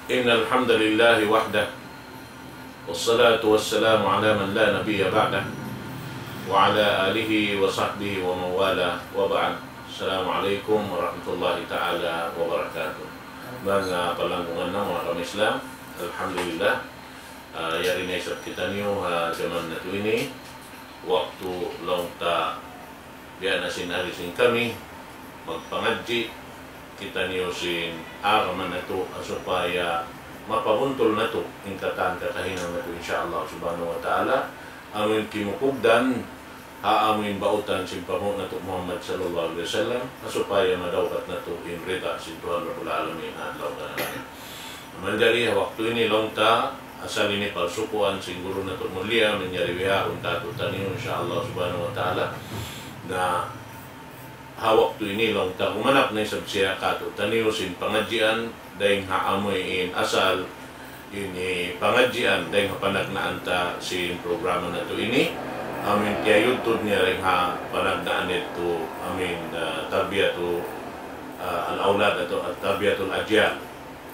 إن الحمد لله وحده والصلاة والسلام على من لا نبي بعده وعلى آله وصحبه ومن والاه وبعد. Assalamualaikum warahmatullahi ta'ala wabarakatuh. Mga palangkungan ng mga kamislam, alhamdulillah, yari na isap kita niyo zaman na ito ini, waktu long ta biya na sinarisin kami, magpangadji, kita niyo sin araman na ito supaya mapabuntol na ito yung katahinang na ito insyaallah subhanahu wa ta'ala. Amin kimukugdan haamin bautan sin pamo na ito Muhammad sallallahu alaihi wasallam supaya madawat na ito yung rida sin Tuhan Rabbul Alamin adlaw na namin. Manjari waktu ini long ta asal ini palsukuan sin guru na ito mulia menjadi wiha unta ito taniyo insyaallah subhanahu wa ta'ala na waktu ini long ta humanap na isab siya kato taniyo sin pangadjian dahil haamoy in asal ini pangadjian dahil hapanagnaan ta sin programa na ito ini amin kaya YouTube niya rin hapanagnaan ito amin tabiyatu al-aulad ito at tabiyatul ajyal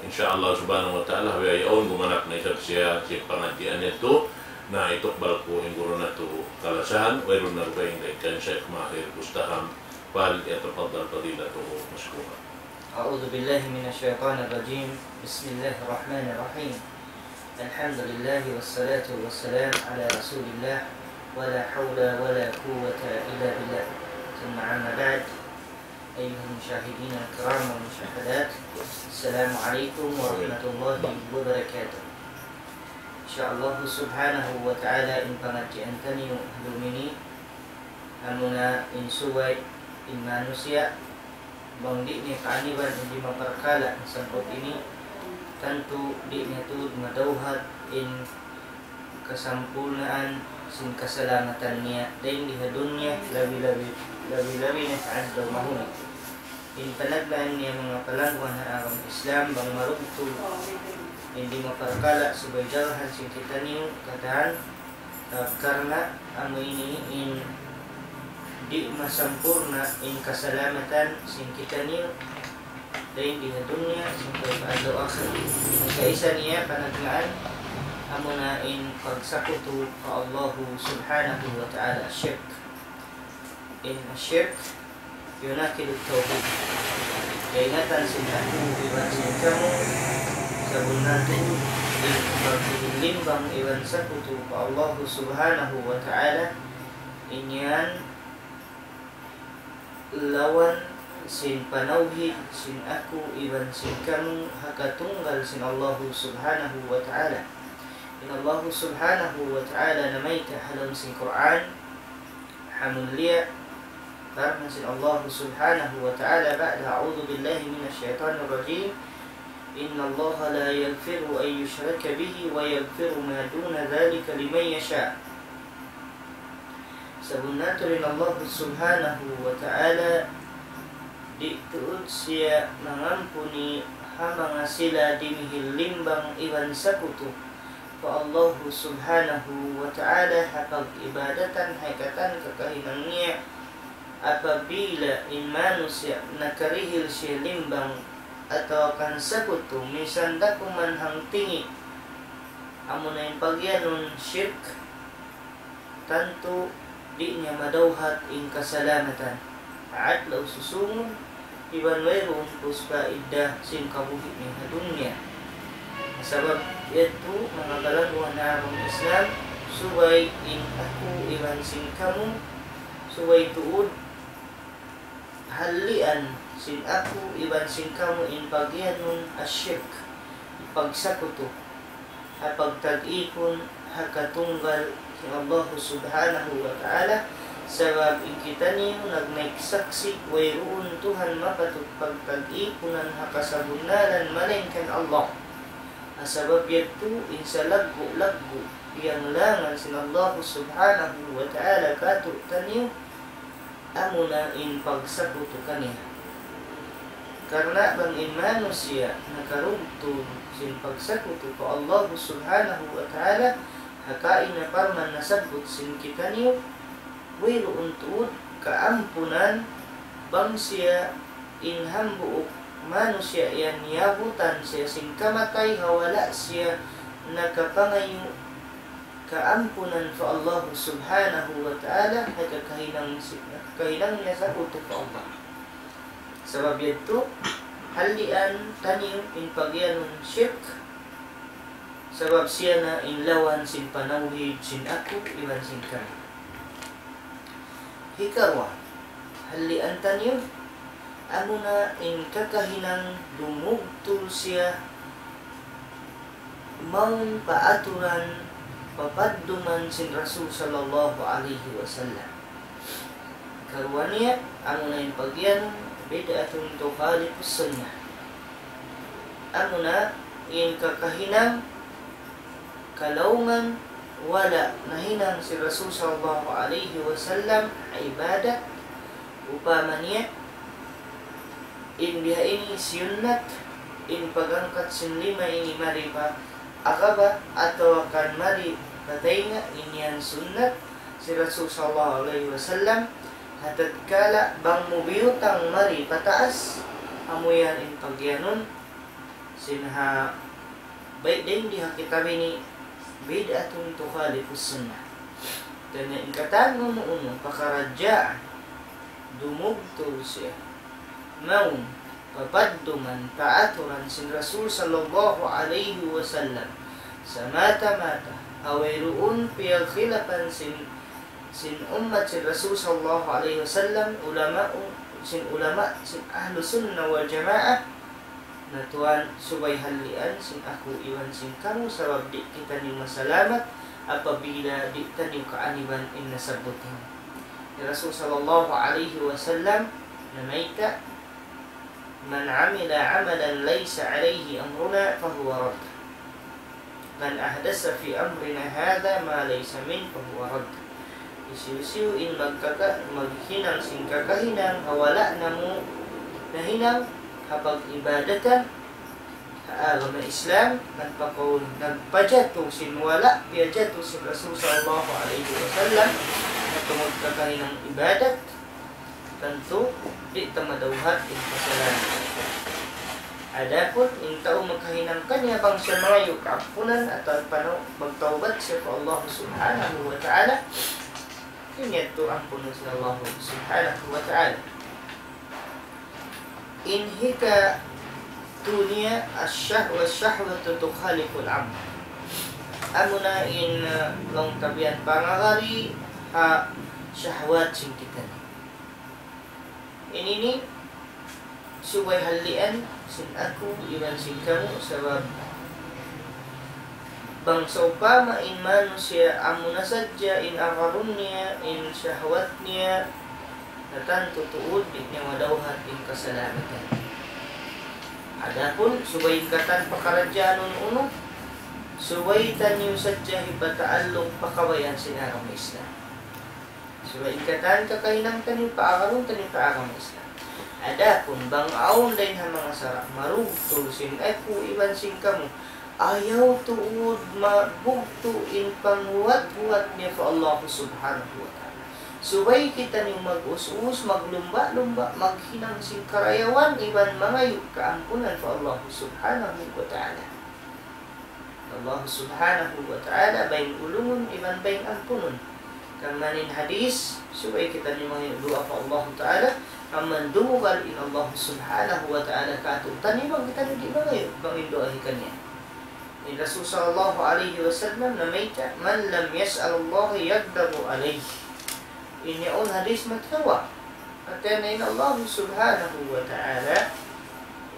insyaallah subhanahu wa ta'ala hawayaon gumanap na isab siya sin pangadjian ito na itukbal ko yung guru na ito kalasahan wayroon na rin kayong Sheikh Mahir Bustaham فليتفضل فضيلته مشكورا. أعوذ بالله من الشيطان الرجيم. بسم الله الرحمن الرحيم. الحمد لله والصلاة والسلام على رسول الله ولا حول ولا قوة إلا بالله. ثم أما بعد أيها المشاهدين الكرام والمشاهدات السلام عليكم ورحمة الله وبركاته. إن شاء الله سبحانه وتعالى إن pengajian lumini amuna in suway in manusia bang di ni kaaniban hindi maperkala sangkot ini tentu di niya madauhat in kesampurnaan sin keselamatan niya dan di dunia labi-labi na sa adlaw mahuna in panaglaan niya mga palangwan na aram Islam bang marugto hindi maperkala subay jalahan sin kita niyo katahan karena amo ini in di masampurna in kasalamatan sin kita niyo dahil di dunia sampai adlaw akhir kaisa niya panaglaan amo na in pagsakuto ka Allah subhanahu wa ta'ala syirk in syirk yunakilu tawhid kaingatan sin aku iwan sin kamu sabunatu in paghihimbang iwan sakuto ka Allah subhanahu wa ta'ala inyan lawan sin panauhid sin aku iban sin kamu hakatunggal sin Allah subhanahu wa ta'ala. In Allah subhanahu wa ta'ala namaita halon sin Quran hamulia karena sin Allah subhanahu wa ta'ala ba'da a'udhu billahi minasyaitanir rajim inna Allah la yaghfiru an yushraka bihi wa yaghfiru ma duna dhalika liman yasha'. Sabunaturin Allah subhanahu wa ta'ala dituut siya mengampuni hama sila dimihil limbang iwan sakutu fa Allah subhanahu wa ta'ala hapag ibadatan haikatan kekahinangnya apabila in manusia nakarihil siya limbang atau akan sakutu misanda kumanhang tingi amo na yung pagyanon syirk tanto di niya madauhat in kasalamatan at law susungon iban mayroon puspa iddah sin kabuhit ni dunya sabab ito mga kalangguhan na akong Islam subay in ako iban sin kamu subay tuod halian sin ako iban sin kamu in pagyanon asyirk pagsakuto hapagtag-ikon hakatunggal Allah subhanahu wa ta'ala sabab kita niyo nagnaiksaksi wayroon Tuhan mapatut pagtag-ikunan hakasabunalan malingkan Allah sabab yato insa laggo yang langan sin Allah subhanahu wa ta'ala kato taniyo amuna in pagsakuto kaniya karena bang in manusia nakarugtod sin pagsakuto ko Allah subhanahu wa ta'ala hakain na parman nasabot sin kita niyo wayroon tuod kaampunan bang siya in hambuok manusia yan niyabutan siya sing kamatay hawala siya nakapangayo kaampunan sa Allah subhanahu wa ta'ala kahinang niya sa utok sa Allah. Sebab itu halian taniyo in pagyanong syirk sebab siya na inlawan sin panawhid sin ako iwan sin kami. Hikarwa halian taniyo amo na in kakahinang dumugtol siya maun paaturan papadduman sin Rasul sallallahu alaihi wasallam. Karwa niya amo na in pagyanong bid'atun tukhalifus sunnah. Amo na in kakahinang kalaungan wala nahinang si Rasul sallallahu alaihi wasallam ibadat upama niya in biha ini sunnat in pagangkat sin lima ini mari pa akaba atau akan mari patay nga inyan sunnat si Rasul sallallahu alaihi wasallam hatat kala bang mubiyutang mari pataas amuyan in pagyanon sinha baik din diha kita ini bid'atun tukhalifus sunnah. Dan yang katan uno pakaraja dumugtol siya maun papadduman paaturan sin Rasul sallallahu alaihi wasallam sa mata-mata awayruun piyag khilafan sin ummat sin Rasul sallallahu alaihi wasallam ulama sin ahlu sunnah wal jamaah natuan subay halian sin ako iwan sin kamu sabab di kita ni masalamat apabila di kita ni kaaniban in nasabutin. Rasul sallallahu alaihi wasallam namaita man amila amalan laysa alaihi amruna fahuwa rad. Man ahdasa fi amrina hadha ma laysa min fahuwa rad. Isiu-siu in maghinang sin kakahinang hawala namu nahinang kapag ibadatan agama Islam nagpajatong sinwala piyajatong si Rasul sallallahu alaihi wasallam na tungod kakahinang ibadat tanto di ta madawhat in kasalanan. Adapun in tao magkahinang kanya bang siya mangayo kaapunan at panaw magtawbat siya sa Allah subhanahu wa ta'ala yun ito ang puno sa Allah subhanahu wa ta'ala. In hika dunia asyahwatu tukhaliful amr. Amo na in long tabian pangagari syahwat sing kita. Ini subay halian sin ako iwan sin kamu sabab bangsa upama in manusia amo na sadya in akarun niya in syahwat niya natan tutuod di niya madawhat in kasalamatan. Adapun subay katan pakaradyaan uno subay tanyo sadya hipataalong pakabayan sinarang Islam. Subay katan kakahinang tanyo paakaron tanyo paakang Islam. Adapun bang aon din ha mga sarap marugtol sin ako iban sin kamu ayaw tuod mabugto in panghuwat-huwat niya sa Allah subhanahu wa ta'ala. Subay kita niyong mag-us-us, maglumba-lumba, maghinang sing karayawan, iban mga kaampunan sa Allah subhanahu wa ta'ala. Allah subhanahu wa ta'ala, bayin ulungon, iban bayin ampunon. Kamanin hadis, subay kita niyong mga dua sa Allah ta'ala, aman dumugal in Allah subhanahu wa ta'ala katutan, ibang kita niyong di mga bangin doahi kanya. Ni Rasul sallallahu alaihi wasallam na mayta, man lam yas'al Allah yagdabu alaihi. Ini on hadis matawa. At yan Allah subhanahu wa ta'ala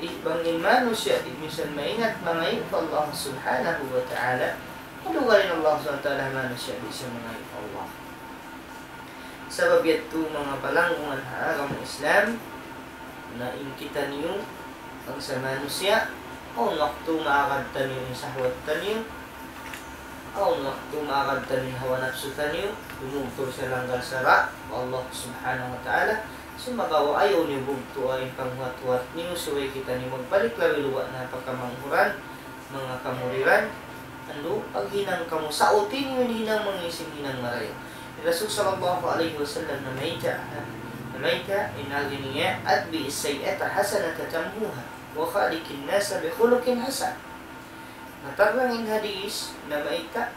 bang manusia minsan maingat mangayon pa Allah subhanahu wa ta'ala malugarin Allah subhanahu wa ta'ala manusia bisa mangayon pa Allah. Sabab ito mga palanggungan agama Islam na kita niyo ang sa manusia o waktu maakad niyo yung sahwat niyo o waktu maakad niyo hawa nafsu niyo dumugtol sa langgal sara Allah subhanahu wa ta'ala sumagawa ayaw niyo bugto ay panghuat-huat niyo suway kita niyo magbalik lawiluwa na pagkamanghuran mga kamuliran ando paghinang kamu sautin niyo hinang mga ising hinang marayo. Rasul sallallahu alaihi wasallam na mayja namaita inaginiya at bi sayyata hasanata tamuha wa khaliqin nasa bi khuluqin hasan. Natarangin hadis namaita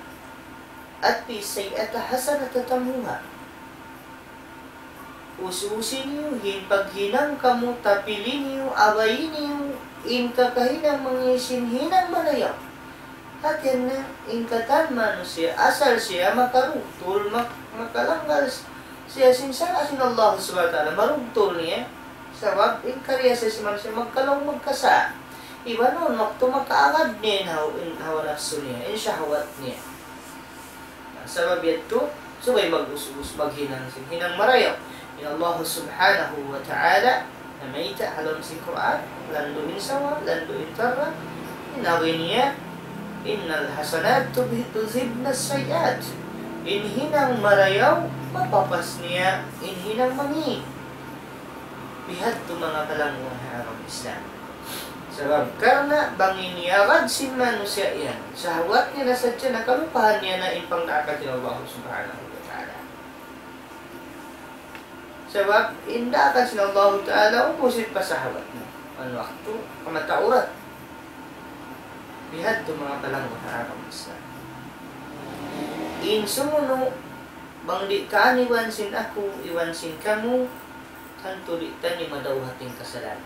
at bi sayyata hasanata tamuha. Ususin niyo, paghinang kamu, tapilin niyo, awayin niyo, inkakahinang mangisinhinang malayaw. At yan na, inkatan manusia, asal siya makarugtol, makalanggal siya sinsara sin Allah subhanahu wa ta'ala, marugtol niya. Sabab, inkarya sa si manusia, magkalaw magkasa. Iba noon, waktu makaagad niya, hawa nafsu niya, shahawat niya. Sabab yato, subay mag-us-us, maghinang hinang marayaw. Ya Allah subhanahu wa ta'ala namaita halon si Quran landuin sawa landuin tarra inawin niya innal hasanat tuzhibna sayyat inhinang marayaw mapapas niya inhinang mangi bihad tu mga kalanguan harang Islam sebab karena bangin niya sin manusia yan sahawat niya na sadya nakalupahan niya na impang naakatin Allah subhanahu wa ta'ala. Sebab indah akan sin Allah Ta'ala upusit pa sahawat mo. Ano waktu kamataurat. Lihat tu mga palangwa harap Islam. In sumuno bang di kaan iwansin ako, iwansin kamu, tanto di tani madawhating kasalanan.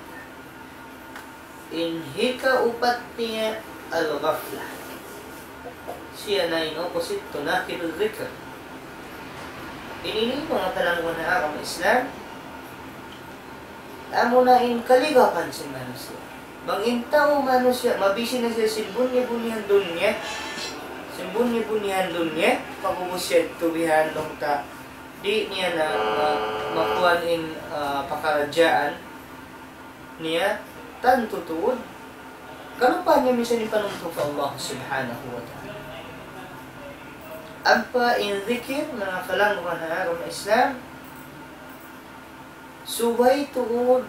In hika upat niya al-ghafla. Siya na in opposite to nakidul dhikr. Ini mga talangwa na aram Islam amo na in kaligapan si manusia bang intao manusia mabisi na siya simbunyi-bunyihan dunya simbunyi-bunyihan dunya pagubusya tubihan dong ta di niya na makuhan in pakarajaan niya tan tutuod kalupa niya minsan ipanuntok Allah subhanahu wa ta'ala. Apa in zikir mga kalangwa na araw na Islam subay tuod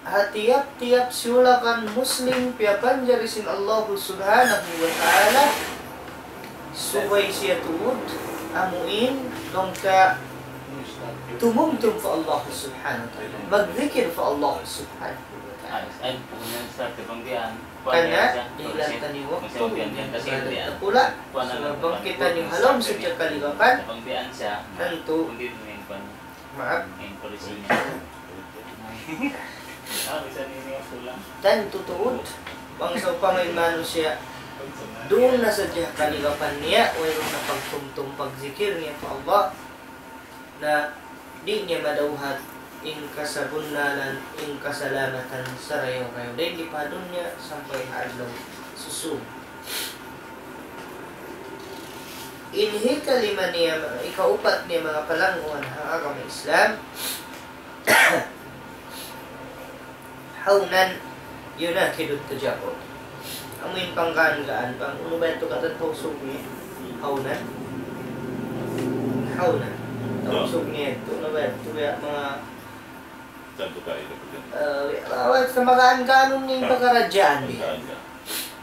hatiap-tiap siulakan muslim piapan jarisin Allah subhanahu wa ta'ala subay siya tuod amuin dongka tumumtum fa Allah subhanahu wa ta'ala magzikir fa Allah subhanahu wa ta'ala karena dihilang tani waktu ibadat pula sebab kita ni halam sejak kaligapan tentu maaf tentu tuud bangsa upamay manusia doon na sejak kaligapan niya mayroon na pagtumtum pagzikir niya pa Allah na di niya madauhat in kasabunnalan, in kasalamatan sa rayo-rayo. Dahil di pa doon niya sampai hadlaw susum. Inhi kalima niya, ikaupat niya mga palangguan ng agama Islam. Haunan yunakidut tajabot. Amoy pangkaan-gaan, pang uno ba ito katatawsog niya? Haunan? Haunan. Tawsog niya ito. Uno ba ito mga Tanto kayo sa magaan-ganon niya yung pagkaradyaan niya.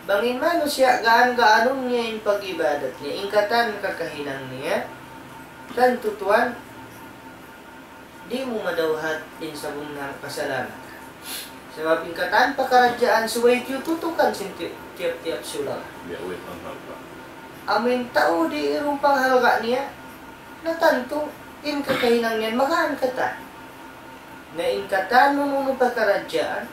Bangin mano siya, gaan-ganon niya yung pag-ibadat niya. Ingkatan kakahinang niya. Tan tutuan, di mo madawhat din sa bunang kasalamat. Sebab ingkatan pagkaradyaan, suway tutukan sin tiap-tiap sulang. Amin tao di irong panghalga niya. Na tanto, in kakahinang niya, magaan kata. Na inkatan mo pagkaradyaan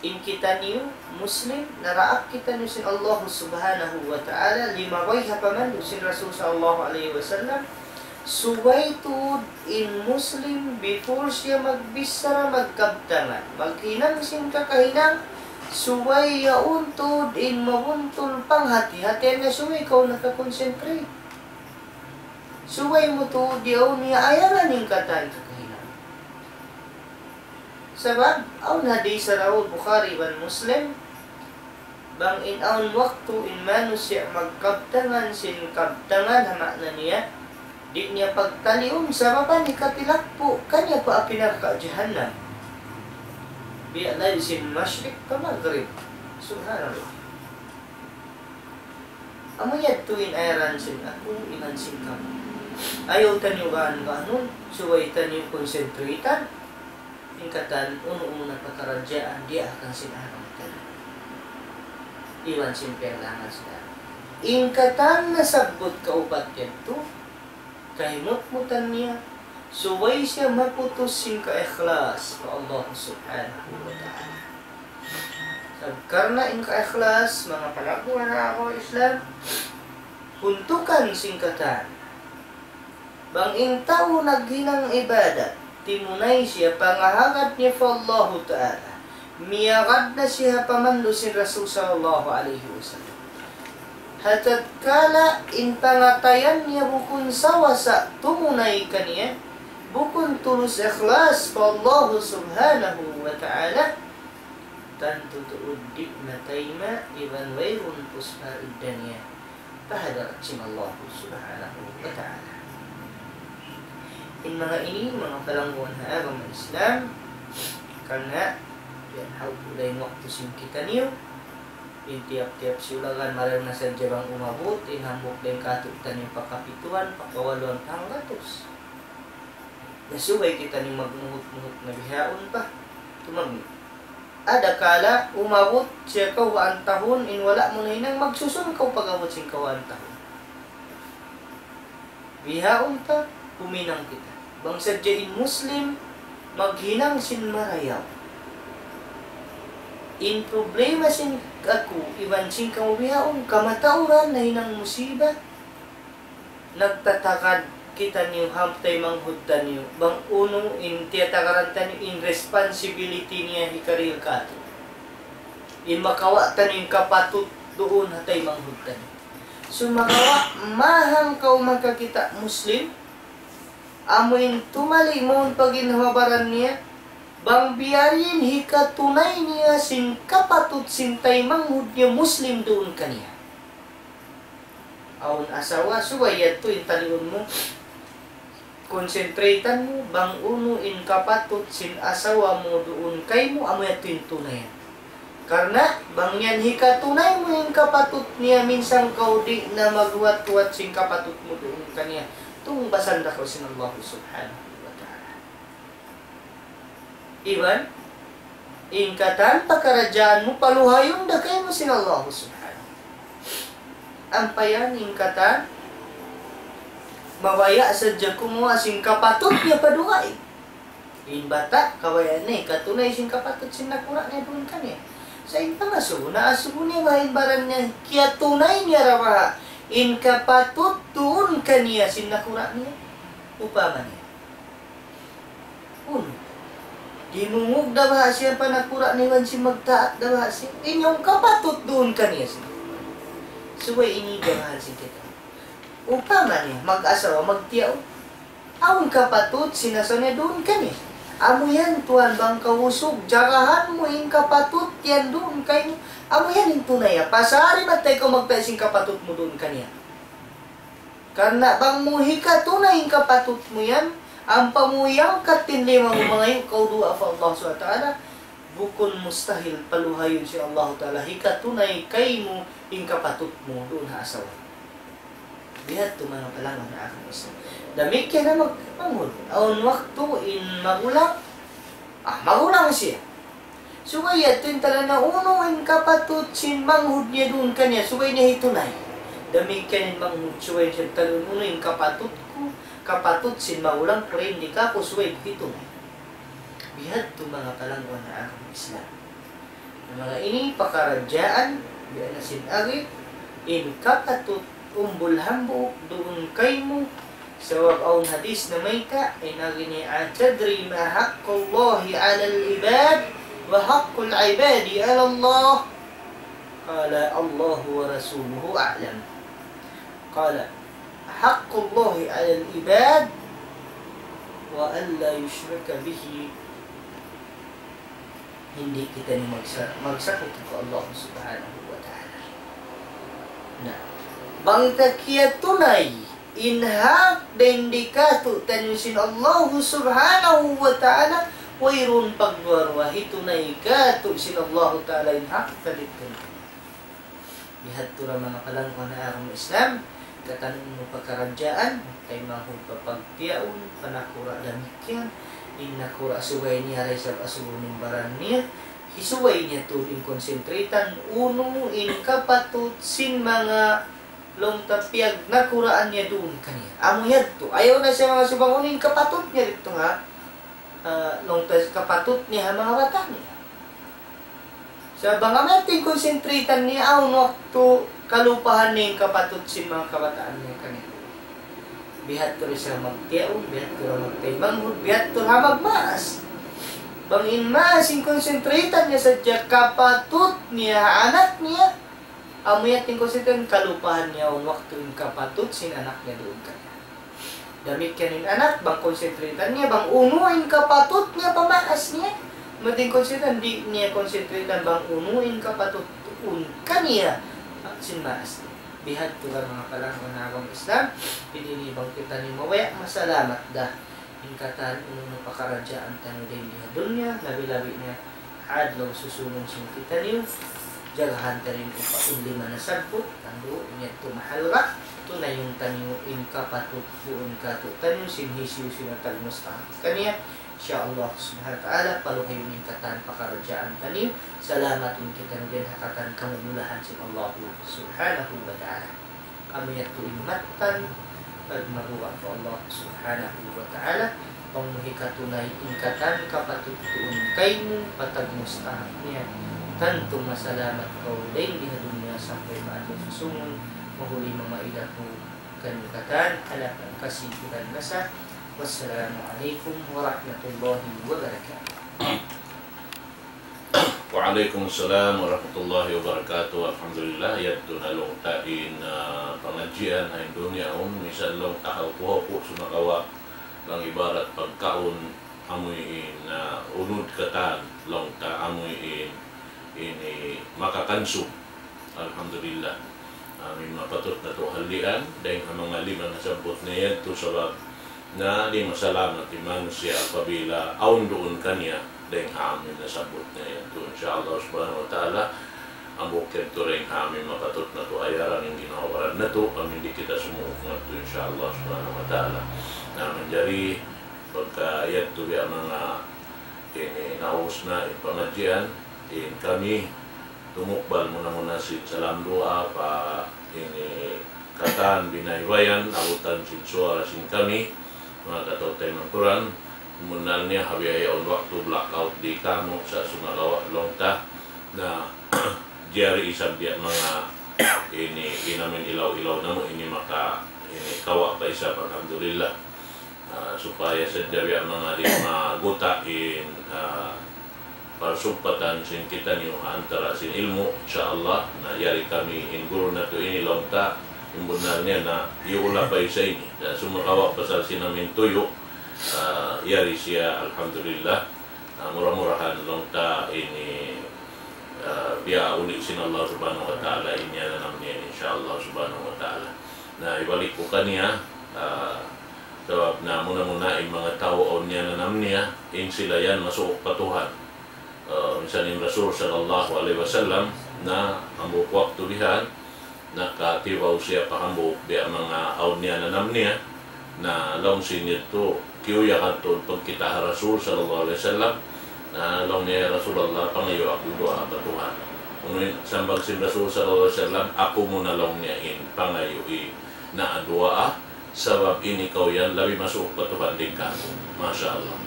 in kita niyo muslim naraak kita niyo sin Allah subhanahu wa ta'ala limaway hapaman sin Rasul sallallahu alaihi wasallam suway tud in muslim before siya magbisara magkabtangan maghinang sin kakahinang suway yaun tud in mabuntul panghati-hati na suway ikaw nakakonsentrate suway mo tud yaun niya ayaran ning katan sebab aun hadis rawal Bukhari ban Muslim bang in aun waktu in manusia magkabtangan sin kabtangan hamakna niya di niya pagtalium sa mapan ikatilakpo kanya pa apinar ka jahannam biya na sin masyrik ka maghrib subhanallah amoyad tuwin ayaran sin ako iman sin kamu Ayaw tanyo gaan-ganon, suway tanyo konsentritan, ingkatan, uno-una pagkaradyaan, di akan sinarang tanyo. Iwan simperlangan sila. Ingkatan nasagbot kaupat yan to, kahimot-mutan niya, suway siya maputos sing ka-ikhlas ka Allah subhanahu wa ta'ala. Karena in ka-ikhlas, mga palakuan na ako Islam, huntukan singkatan. Bang ing tao naghinang ibadat, timunay siya pangahangat niya fa Allah ta'ala. Miyagad na siya pamando si Rasul sallallahu alaihi wasallam. Hatad kala in pangatayan niya bukun sawa sa tumunay kaniya, bukun tulus ikhlas fa Allah subhanahu wa ta'ala, tanto tuud di matayma iban wayrun puspa idanya pahadarat sin Allah subhanahu wa ta'ala. In mga ini, mga palangguan na agama Islam, karena yan hawulay waktu sim kita niyo, in tiap-tiap siulagan maram na sa jabang umabot, in hambok din katutan yung pakapituan, pakawaluan panggatos. Nasubay kita niyo magmuhut-muhut na bihaon pa, tumagmit. Ada kala umabot siya kawaan tahon in wala mo na inang magsusun kaw pagabot sing kawaan tahon. Bihaon ta, puminang kita. Bang sadyain Muslim, maghinang sin marayaw. In problema sin ako, iban sin kawihaon, kamatauran na hinang musiba. Nagtatakad kita niyo hamtay manghudtan niyo bang uno in tiyatakarantan niyo in responsibility niya hikaril kato in makawatan yung kapatut doon hatay manghudtan so makawa mahang kau magkakita Muslim amoin tumali mo paginhabaran niya bang biyarin hikatunay niya sin kapatut sintay manghud niya Muslim doon kaniya aun asawa suwayat to in talion mo konsentratan mo, bang uno in kapatut sin asawa mo doon kay mo, amoy ito yung tunay. Karena, bang yan hikatunay mo yung kapatut niya, minsan kaudi na magwat-wat sin kapatut mo doon kaniya. Itong basanda ko sin Allah subhanahu wa ta'ala. Iban, ingkatan, pagkaradyaan mo, paluhayon da kayo mo sin Allah subhanahu. Ampayan, ingkatan, mawaya sadya kumuha sing kapatut niya paduhay. In bata, kawayan na katunay sing kapatut sin nakura niya doon kanya. Sa impangasubo, naasubo niya mahimbaran niya, kaya tunay niya rawa, in kapatut doon kanya sin nakura niya, upama niya. Uno, dinungog na ba siya pa nakura niya, si magtaat na ba siya, inyong kapatut doon kanya sin. Suway inigamahan sin kita. Upama niya, mag-asawa, magtiyaw. Awang kapatut, sinasa niya doon ka niya. Amo yan, tuwan bang kausog, jagahan mo yung kapatut, yan doon kayo. Amo yan yung tunay. Pasari ba't tayo magtaising kapatut mo doon ka niya? Karena bang muhi ka, tunay yung kapatut mo yan. Ang pamuyang katinlima mo mga yung kaudua fa Allah SWT, bukon mustahil paluhayon si Allah Ta'ala. Hika tunay kay mo yung kapatut mo doon ha asawa. Bihat to mga palangan na aking isa. Dami kaya na magpanghod. Aun waktu in magulang. Magulang siya. Sugay at yung tala na unuin kapatut sin manghod niya doon kanya. Sugay niya hitunay. Dami kaya ng manghod. Sugay siya talon unuin kapatut ko. Kapatut sin magulang. Pero hindi ka po sugay hitunay. Bihat to mga palangan na aking Islam. Mga ini pakaradyaan. Bihan na sin agit. In kapatut umbul-hambuk doon kay mo sa wag-awn hadis na may ka ay nagini atadri ma haqqullahi ala al-ibad wa haqqul ibadi ala Allah qala Allah wa rasuluhu a'lam qala haqqullahi ala al-ibad wa an la yushrika bihi hindi kita ni magsakot ko Allah subhanahu wa ta'ala na bang takiya tunay inhak den dikatu tanusin Allah subhanahu wa ta'ala wairun pagwarwahi tunay katu sin Allah ta'ala inhak talitun lihat tura mga kalangkuhan na arang Islam ikatan mo pagkarajaan, kay mahul papagtiaon, panakura damikyan, inakura suway niya rin sa asunin baran niya, hisuway niya tuling konsentritan, uno in kapatut sin mga longtapiag nakuraan niya doon kaniya. Amo yadto, ayaw na siya mga subangunin kapatut niya dito nga, kapatut niya mga bata niya. Sa bangamating konsentritan niya, aun waktu kalupahan niya kapatut sin mga kabataan niya kaniya. Bihat ko rin siya magtiyaon, bihat ko rin magtaybanghod, bihat ko rin magmaas. Bangin maas, yung konsentritan niya sa kapatut niya, anak niya. Amuyat yung konsentritan, kalupahan niya, un waktu yung kapatut sin anak niya doon kaniya. Damit ka nin anak, bang konsentritan niya, bang unuin kapatut niya, pamaas niya. Mating konsentritan, di niya konsentritan, bang unuin kapatut un kaniya. Sin maas niya. Bihat ko lang mga palangon Islam, pinilibang kita ni mawaya, masalamat dah. Ingkatan unong napakaradyaan tayo din di dunya, labi-labi niya, adlaw susunod sin kita niyo, jagahan tayo ipaunlima na sagbot, tando, niya tumahalra, ito na yung tanyo, inkapatut, buon katut, tanyo, sinhisiyo sinatagmustahan kaniya, insya Allah subhanahu wa ta'ala, paluhay yung ingkatan pakaradyaan tayo, salamat yung kita din hakatan kamumulahan sin Allah subhanahu wa ta'ala. Kami ito imatan, pagmaruan ko Allah subhanahu wa ta'ala, pangmuhi katunay ingkatan kapatutuon kay mo patagmustahan niya. Tanto masalamat ko din di dunya sampai maato susungon, mahuli mamailat mo kanukatan, halakan kasikiran nasa. Wassalamualaikum warahmatullahi wabarakatuh. Waalaikumsalam warahmatullahi wabarakatuh. Alhamdulillah, yadto na long tain pengajian ay dunia misal long tahaw po sumakawa lang ibarat pagkaon amuin unod katan long ta amuin ini makakansu. Alhamdulillah, amin mapatot na to halian dahil ang mga lima na sabot na yan to sabab na di masalamat di manusia apabila aun doon kanya dahil amin na sabot na yan to insyaAllah subhanahu wa ta'ala ang bukid to rin amin mapatot na to ayaran yung ginawaran na to amin di kita sumuok na to insyaAllah subhanahu wa ta'ala namin jari pagkayat to biya mga ini naus na ipangadyan in kami tumukbal muna si salam doa pa ini katan binaywayan abutan sin suara sin kami mga katotay ng Quran kemudiannya habiayaon waktu blackout di kamu sa sumagawa longta na jari isang dia mga ini inamin ilaw-ilaw namo ini maka ini kawa pa isa alhamdulillah supaya sadya mga di magutain parsumpatan sin kita niyo antara sin ilmu insyaallah na yari kami in guru na to ini longta imbunarnya na iula pa isa ini dan sumakawa pasal sinamin tuyo yari siya alhamdulillah murah-murahan longta ini biya unik sin Allah subhanahu wa ta'ala ini na namin insyaallah subhanahu wa ta'ala na ibalik ko kaniya sebab na muna yung mga tao niya na namin in sila yan masuok patuhan misalnya Rasul sallallahu alaihi wasallam na ang waktu bihan nakatibaw siya pahambok biya mga aun niya na namin na long sinit to kiuya kanto pag kita Rasul sallallahu alaihi wasallam na long niya Rasulullah pangayo ako doa patuhan kung sambag si Rasul sallallahu alaihi wasallam ako muna long niya in pangayo na doa sabab ini kau yan labi masuk patuhan din ka Masya Allah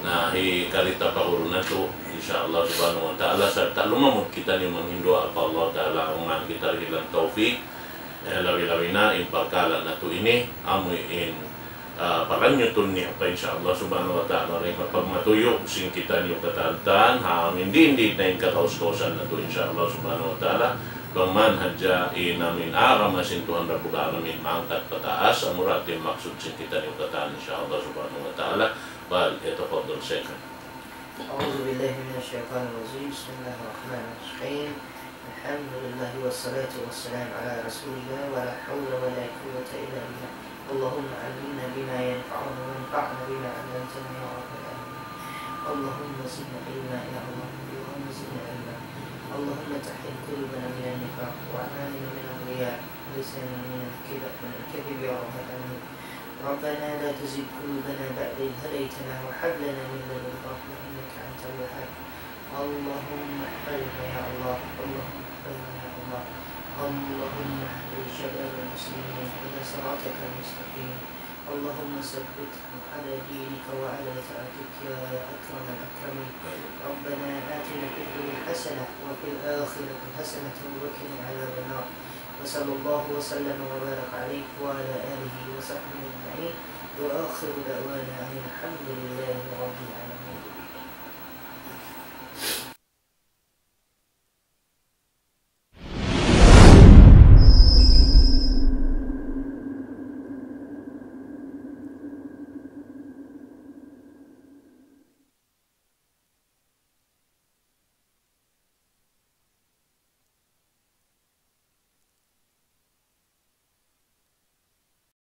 na hikarita pa uro na to insyaallah subhanahu wa ta'ala serta lumamod kita ni manghindoa pa Allah ta'ala ungan kita hilang taufik labi-labi na in pagkala na to ini amoy in pakanyutun niya pa insyaallah subhanahu wa ta'ala rin mapagmatuyo sing kita niyo katantan hindi na yung kataus-kausan na to insyaallah subhanahu wa ta'ala Bangman hadja namin aramasin Tuhan Rabbul Alamin mangkat pataas ang muratin maksud sin kita niyo kataan insyaallah subhanahu wa ta'ala bal yatafadhal syekhan. A'udzu billahi minasyaitonir rajim. Bismillahirrahmanirrahim. Alhamdulillah wassalatu wassalamu ala Rasulillah wa la haula wa la quwwata illa billah. Allahumma 'allimna bima yanfa'una wanfa'na bima 'allamtana ya rabbal alamin. Allahumma zidna ilma ya Allah. Allahumma zidna ilma. Allahumma tahhir qulubana min an-nifaq wa 'amilna min ar-riya. لسانا من الكذب يا رب العالمين. ربنا لا تزغ قلوبنا بعد إذ هديتنا وهب لنا من لدنك رحمة إنك أنت الوهاب. اللهم احفظنا يا الله، اللهم احفظنا يا الله، اللهم اهد شباب المسلمين إلى صراطك المستقيم. اللهم ثبتهم على دينك وعلى طاعتك يا أكرم الأكرمين. ربنا آتنا في الدنيا حسنة وفي الآخرة حسنة وقنا عذاب النار. وصلى الله وسلم وبارك عليه وعلى آله وصحبه أجمعين. وآخر دعوانا أن الحمد لله رب العالمين.